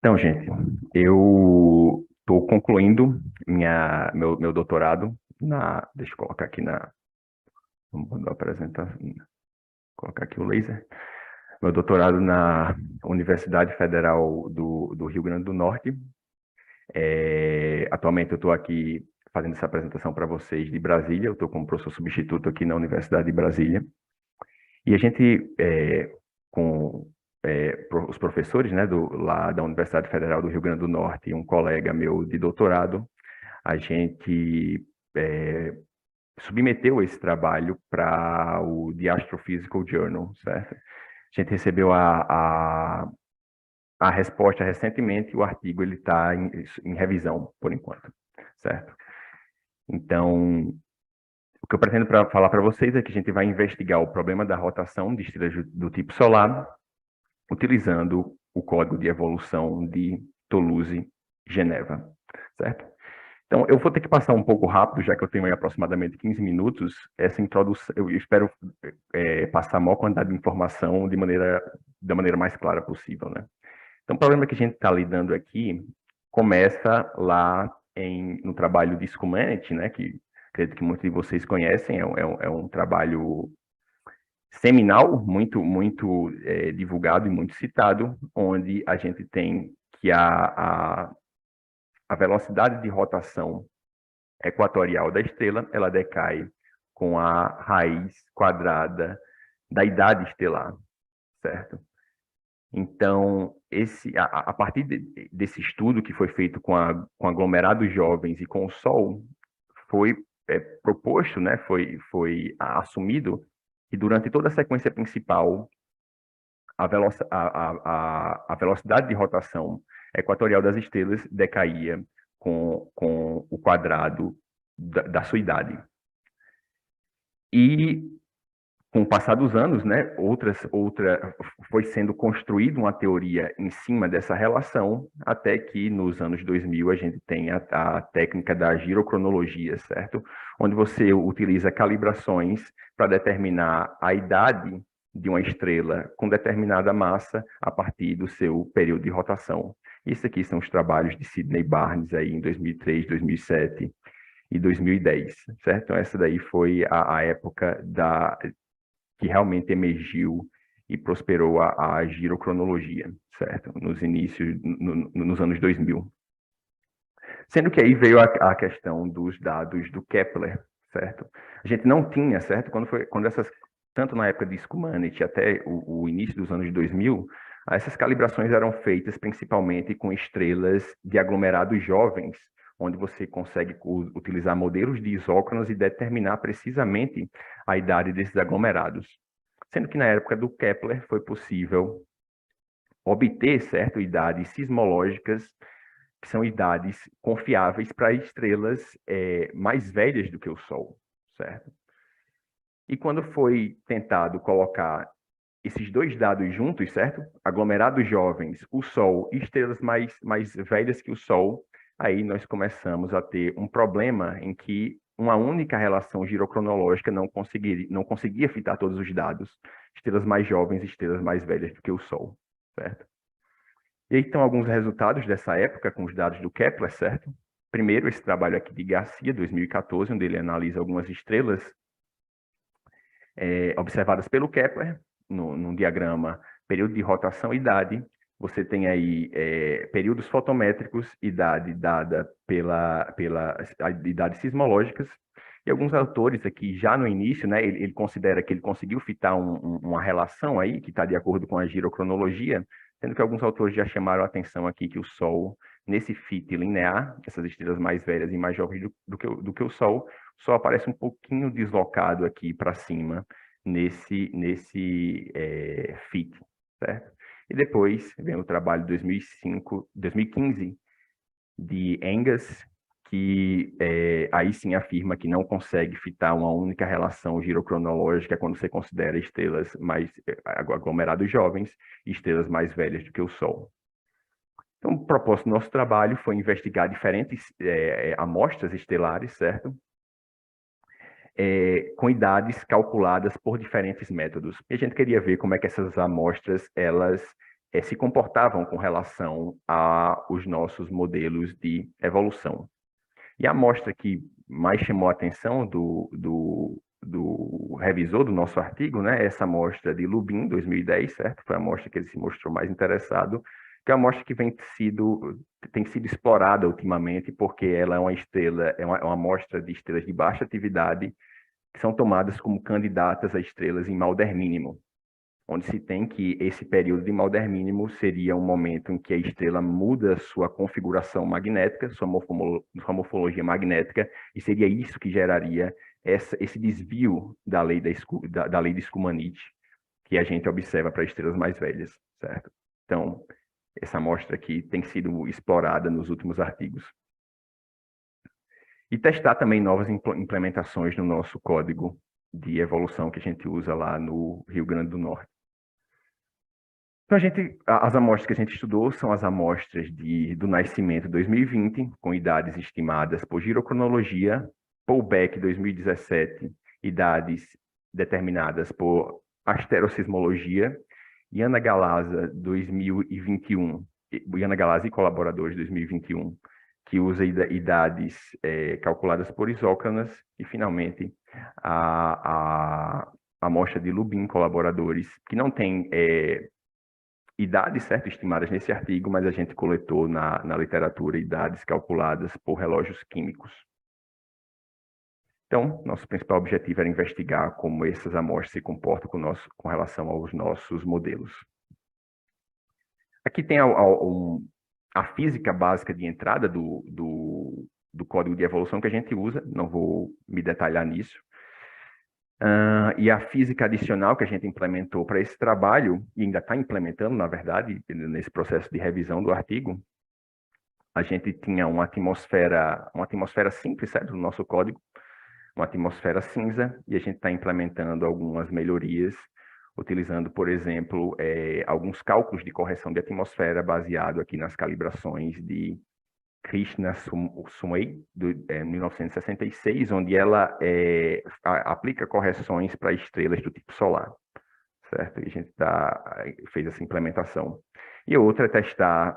Então, gente, eu estou concluindo meu doutorado deixa eu colocar aqui vamos apresentar, colocar aqui o laser. Meu doutorado na Universidade Federal do Rio Grande do Norte. Atualmente eu estou aqui fazendo essa apresentação para vocês de Brasília. Eu estou como professor substituto aqui na Universidade de Brasília. E a gente, com os professores, né, lá da Universidade Federal do Rio Grande do Norte, e um colega meu de doutorado, a gente submeteu esse trabalho para o The Astrophysical Journal, certo? A gente recebeu a resposta recentemente e o artigo está em revisão, por enquanto, certo? Então, o que eu pretendo falar para vocês é que a gente vai investigar o problema da rotação de estrelas do tipo solar, utilizando o código de evolução de Toulouse-Geneva, certo? Então, eu vou ter que passar um pouco rápido, já que eu tenho aí aproximadamente 15 minutos, essa introdução. Eu espero passar a maior quantidade de informação da maneira mais clara possível, né? Então, o problema que a gente está lidando aqui começa lá no trabalho de Scumanete, né, que acredito que muitos de vocês conhecem, é um trabalho seminal, muito divulgado e muito citado, onde a gente tem que a velocidade de rotação equatorial da estrela, ela decai com a raiz quadrada da idade estelar, certo? Então, a partir desse estudo que foi feito com aglomerados jovens e com o Sol, foi proposto, né, foi assumido que durante toda a sequência principal, a velocidade de rotação equatorial das estrelas decaía com o quadrado da sua idade. E com o passar dos anos, né, foi sendo construída uma teoria em cima dessa relação, até que nos anos 2000 a gente tem a técnica da girocronologia, certo? Onde você utiliza calibrações para determinar a idade de uma estrela com determinada massa a partir do seu período de rotação. Isso aqui são os trabalhos de Sidney Barnes aí em 2003, 2007 e 2010, certo? Então essa daí foi a época que realmente emergiu e prosperou a girocronologia, certo? Nos anos 2000. Sendo que aí veio a questão dos dados do Kepler, certo? A gente não tinha, certo? Tanto na época de Scumanete até o início dos anos 2000, essas calibrações eram feitas principalmente com estrelas de aglomerados jovens, onde você consegue utilizar modelos de isócronos e determinar precisamente a idade desses aglomerados. Sendo que na época do Kepler foi possível obter, certo, idades sismológicas, que são idades confiáveis para estrelas mais velhas do que o Sol, certo? E quando foi tentado colocar esses dois dados juntos, certo? Aglomerados jovens, o Sol e estrelas mais velhas que o Sol, aí nós começamos a ter um problema em que uma única relação girocronológica não conseguia fitar todos os dados, estrelas mais jovens e estrelas mais velhas do que o Sol, certo? E aí estão alguns resultados dessa época com os dados do Kepler, certo? Primeiro, esse trabalho aqui de Garcia, 2014, onde ele analisa algumas estrelas observadas pelo Kepler, num diagrama período de rotação e idade. Você tem aí períodos fotométricos, idade dada pelas idades sismológicas, e alguns autores aqui, já no início, né, ele considera que ele conseguiu fitar uma relação aí, que está de acordo com a girocronologia, sendo que alguns autores já chamaram a atenção aqui que o Sol, nesse fit linear, essas estrelas mais velhas e mais jovens do que o Sol, só aparece um pouquinho deslocado aqui para cima nesse fit, certo? E depois vem o trabalho de 2015 de Angus, que aí sim afirma que não consegue fitar uma única relação girocronológica quando você considera estrelas mais aglomerados jovens e estrelas mais velhas do que o Sol. Então, o propósito do nosso trabalho foi investigar diferentes amostras estelares, certo? Com idades calculadas por diferentes métodos. E a gente queria ver como é que essas amostras, elas se comportavam com relação aos nossos modelos de evolução. E a amostra que mais chamou a atenção do revisor do nosso artigo, né, essa amostra de Lubin, 2010, certo? Foi a amostra que ele se mostrou mais interessado, que é uma amostra que tem sido explorada ultimamente, porque ela é uma estrela, é uma amostra de estrelas de baixa atividade, que são tomadas como candidatas a estrelas em Maunder mínimo, onde se tem que esse período de Maunder mínimo seria um momento em que a estrela muda sua configuração magnética, sua morfologia magnética, e seria isso que geraria esse desvio da lei de Schumann, que a gente observa para estrelas mais velhas, certo? Então, essa amostra aqui tem sido explorada nos últimos artigos. E testar também novas implementações no nosso código de evolução que a gente usa lá no Rio Grande do Norte. Então, as amostras que a gente estudou são as amostras do nascimento 2020, com idades estimadas por girocronologia, Poulbeck 2017, idades determinadas por asterosismologia, e Ana Galasa 2021, Ana Galasa e colaboradores 2021, que usa idades calculadas por isócronas, e finalmente a amostra de Lubin, colaboradores, que não tem idades, certo, estimadas nesse artigo, mas a gente coletou na literatura idades calculadas por relógios químicos. Então, nosso principal objetivo era investigar como essas amostras se comportam com relação aos nossos modelos. Aqui tem a física básica de entrada do código de evolução que a gente usa, não vou me detalhar nisso. E a física adicional que a gente implementou para esse trabalho, e ainda está implementando, na verdade, nesse processo de revisão do artigo, a gente tinha uma atmosfera simples, certo, no nosso código, uma atmosfera cinza, e a gente está implementando algumas melhorias, utilizando, por exemplo, alguns cálculos de correção de atmosfera baseado aqui nas calibrações de Krishna Sumay, de 1966, onde ela aplica correções para estrelas do tipo solar, certo? E a gente fez essa implementação. E outra é testar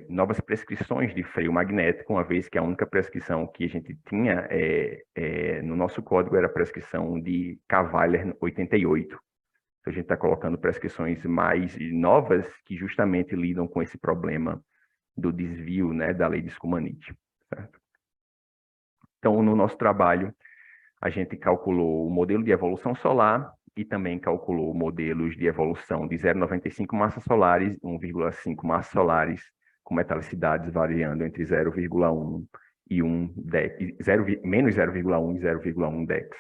novas prescrições de freio magnético, uma vez que a única prescrição que a gente tinha no nosso código era a prescrição de Cavalier 88. Então, a gente está colocando prescrições mais novas que justamente lidam com esse problema do desvio, né, da lei de Schumann, certo? Então, no nosso trabalho, a gente calculou o modelo de evolução solar e também calculou modelos de evolução de 0,95 massas solares e 1,5 massas solares, com metalicidades variando entre 0,1 e 1 dex, menos 0,1 e 0,1 dex.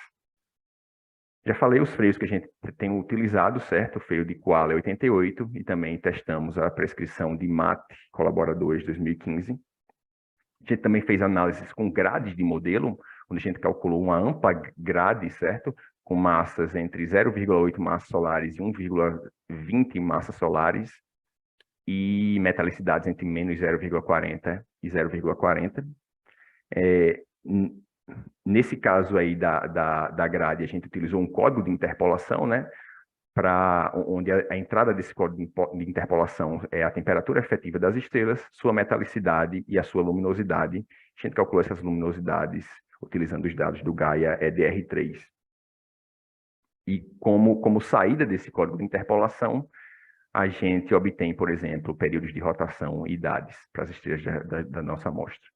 Já falei os freios que a gente tem utilizado, certo? O freio de Koala 88 e também testamos a prescrição de MAT, colaboradores 2015. A gente também fez análises com grades de modelo, onde a gente calculou uma ampla grade, certo? Com massas entre 0,8 massas solares e 1,20 massas solares e metalicidades entre menos 0,40 e 0,40. Nesse caso aí da grade, a gente utilizou um código de interpolação, né? Onde a entrada desse código de interpolação é a temperatura efetiva das estrelas, sua metalicidade e a sua luminosidade. A gente calculou essas luminosidades utilizando os dados do Gaia EDR3. E como saída desse código de interpolação, a gente obtém, por exemplo, períodos de rotação e idades para as estrelas da nossa amostra.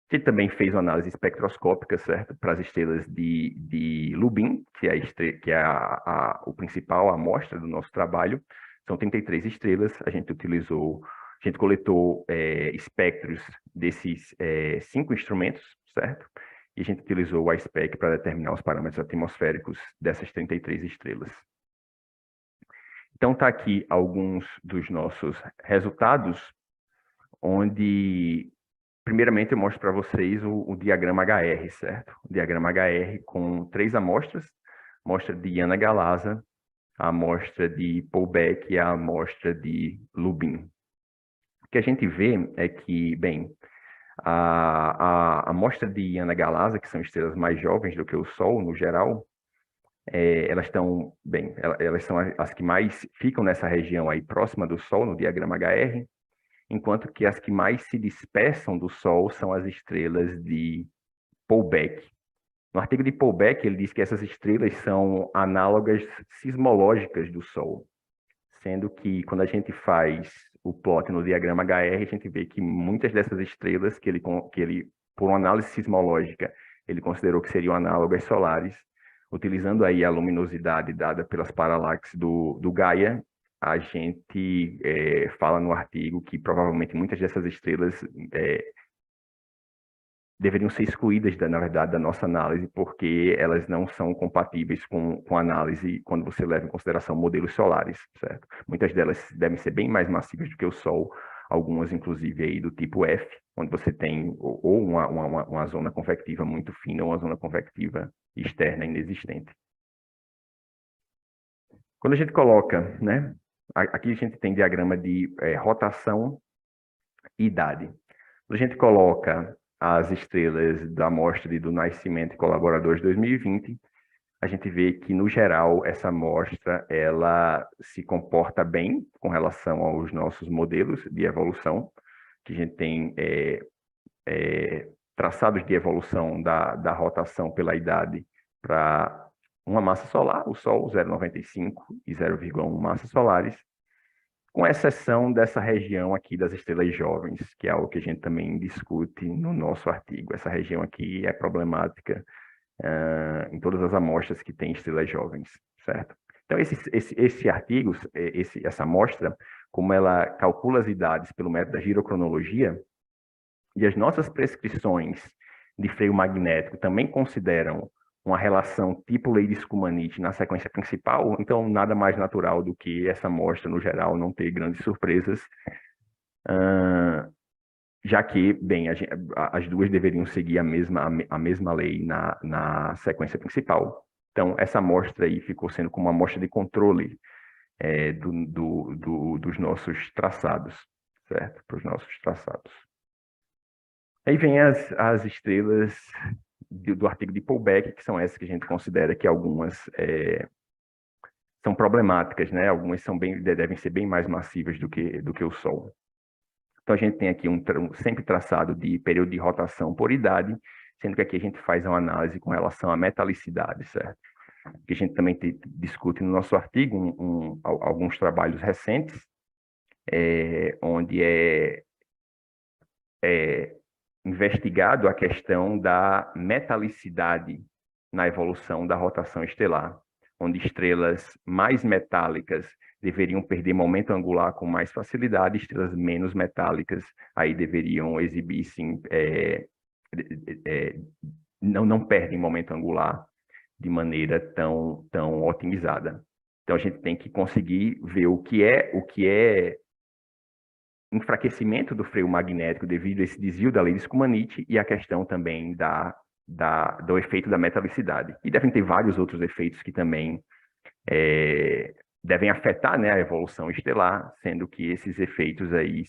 A gente também fez uma análise espectroscópica, certo, para as estrelas de Lubin, que é o principal amostra do nosso trabalho. São 33 estrelas. A gente coletou espectros desses 5 instrumentos, certo? E a gente utilizou o iSpec para determinar os parâmetros atmosféricos dessas 33 estrelas. Então, está aqui alguns dos nossos resultados, onde primeiramente, eu mostro para vocês o diagrama HR, certo? O diagrama HR com 3 amostras, a amostra de Ana Galasa, a amostra de Poulbeck e a amostra de Lubin. O que a gente vê é que, bem, a amostra de Ana Galasa, que são estrelas mais jovens do que o Sol, no geral, Elas estão, bem, elas são as que mais ficam nessa região aí próxima do Sol, no diagrama HR, enquanto que as que mais se dispersam do Sol são as estrelas de Pullback. No artigo de Pullback, ele diz que essas estrelas são análogas sismológicas do Sol, sendo que quando a gente faz o plot no diagrama HR, a gente vê que muitas dessas estrelas que ele por uma análise sismológica, ele considerou que seriam análogas solares, utilizando aí a luminosidade dada pelas paralaxes do Gaia, a gente fala no artigo que provavelmente muitas dessas estrelas deveriam ser excluídas, na verdade, da nossa análise, porque elas não são compatíveis com a análise quando você leva em consideração modelos solares, certo? Muitas delas devem ser bem mais massivas do que o Sol, algumas, inclusive, aí do tipo F, onde você tem ou uma zona convectiva muito fina ou uma zona convectiva externa inexistente. Quando a gente coloca, né? Aqui a gente tem diagrama de rotação e idade. Quando a gente coloca as estrelas da amostra do Nascimento e Colaboradores 2020, a gente vê que, no geral, essa amostra ela se comporta bem com relação aos nossos modelos de evolução, que a gente tem traçados de evolução da rotação pela idade para uma massa solar, o Sol, 0,95 e 0,1 massas solares, com exceção dessa região aqui das estrelas jovens, que é algo que a gente também discute no nosso artigo. Essa região aqui é problemática em todas as amostras que têm estrelas jovens, certo? Então, esse artigo, essa amostra, como ela calcula as idades pelo método da girocronologia, e as nossas prescrições de freio magnético também consideram uma relação tipo lei de Schumann na sequência principal, então nada mais natural do que essa amostra, no geral, não ter grandes surpresas, já que, bem, as duas deveriam seguir a mesma lei na sequência principal. Então, essa amostra aí ficou sendo como uma amostra de controle dos nossos traçados, certo? Para os nossos traçados. Aí vem as estrelas do artigo de Pullback, que são essas que a gente considera que algumas são problemáticas, né? Algumas devem ser bem mais massivas do que o Sol. Então, a gente tem aqui sempre traçado de período de rotação por idade, sendo que aqui a gente faz uma análise com relação à metalicidade, certo? Que a gente também discute no nosso artigo alguns trabalhos recentes, onde é investigado a questão da metalicidade na evolução da rotação estelar, onde estrelas mais metálicas deveriam perder momento angular com mais facilidade, estrelas menos metálicas aí deveriam exibir, sim, não perdem momento angular de maneira tão otimizada. Então, a gente tem que conseguir ver o que é enfraquecimento do freio magnético devido a esse desvio da lei de Schumann e a questão também do efeito da metalicidade. E devem ter vários outros efeitos que também devem afetar, né, a evolução estelar, sendo que esses efeitos aí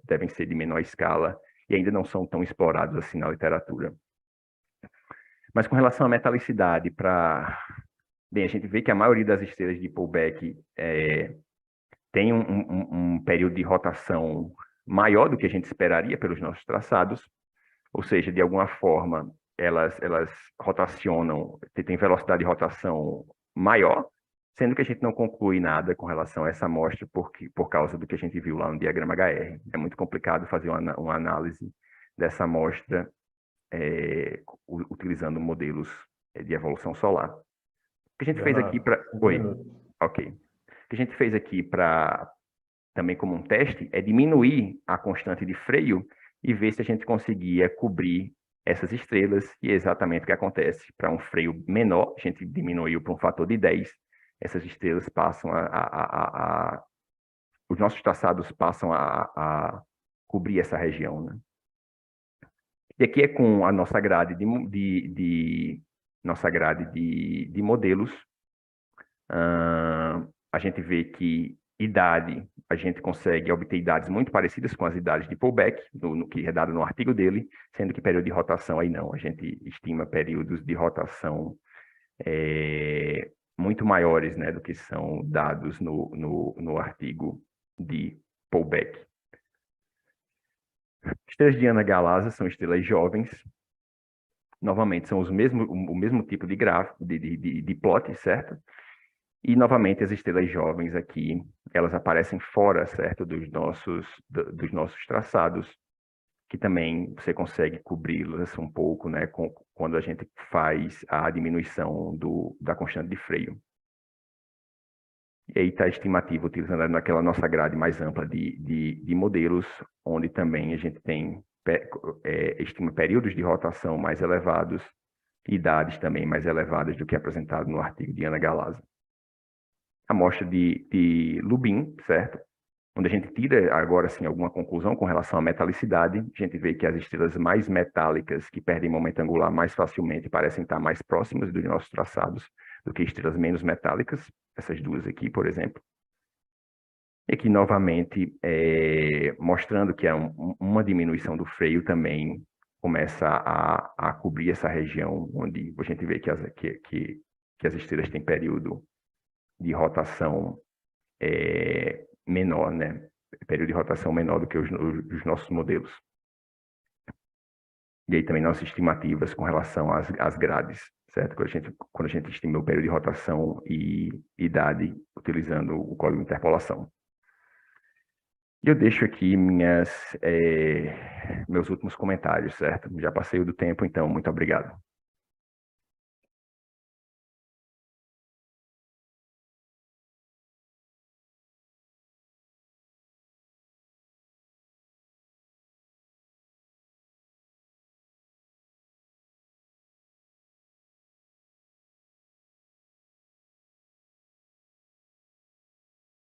devem ser de menor escala e ainda não são tão explorados assim na literatura. Mas com relação à metalicidade, bem, a gente vê que a maioria das estrelas de Pullback tem um período de rotação maior do que a gente esperaria pelos nossos traçados, ou seja, de alguma forma, elas rotacionam, têm velocidade de rotação maior, sendo que a gente não conclui nada com relação a essa amostra por causa do que a gente viu lá no diagrama HR. É muito complicado fazer uma análise dessa amostra utilizando modelos de evolução solar. O que a gente fez aqui para... Oi, ok. O que a gente fez aqui também como um teste é diminuir a constante de freio e ver se a gente conseguia cobrir essas estrelas, e é exatamente o que acontece. Para um freio menor, a gente diminuiu para um fator de 10, essas estrelas passam os nossos traçados passam a cobrir essa região, né? E aqui é com a nossa grade de modelos. A gente vê que idade, a gente consegue obter idades muito parecidas com as idades de Pullback, que é dado no artigo dele, sendo que período de rotação aí não. A gente estima períodos de rotação muito maiores, né, do que são dados no artigo de Paul Beck. Estrelas de Ana Galasa são estrelas jovens. Novamente, são o mesmo tipo de gráfico, de plot, certo? E, novamente, as estrelas jovens aqui, elas aparecem fora, certo, dos nossos traçados, que também você consegue cobri-las um pouco, né, quando a gente faz a diminuição da constante de freio. E aí está a estimativa utilizando naquela nossa grade mais ampla de modelos, onde também a gente tem estima períodos de rotação mais elevados, idades também mais elevadas do que apresentado no artigo de Ana Galasa. Amostra de Lubin, certo? Onde a gente tira agora sim alguma conclusão com relação à metalicidade, a gente vê que as estrelas mais metálicas, que perdem momento angular mais facilmente, parecem estar mais próximas dos nossos traçados do que estrelas menos metálicas, essas duas aqui, por exemplo. E aqui, novamente, mostrando que uma diminuição do freio também começa a cobrir essa região onde a gente vê que as estrelas têm período de rotação menor, né? Período de rotação menor do que os nossos modelos. E aí também nossas estimativas com relação às grades, certo? Quando a gente estima o período de rotação e idade utilizando o código de interpolação. E eu deixo aqui meus últimos comentários, certo? Já passei do tempo, então, muito obrigado.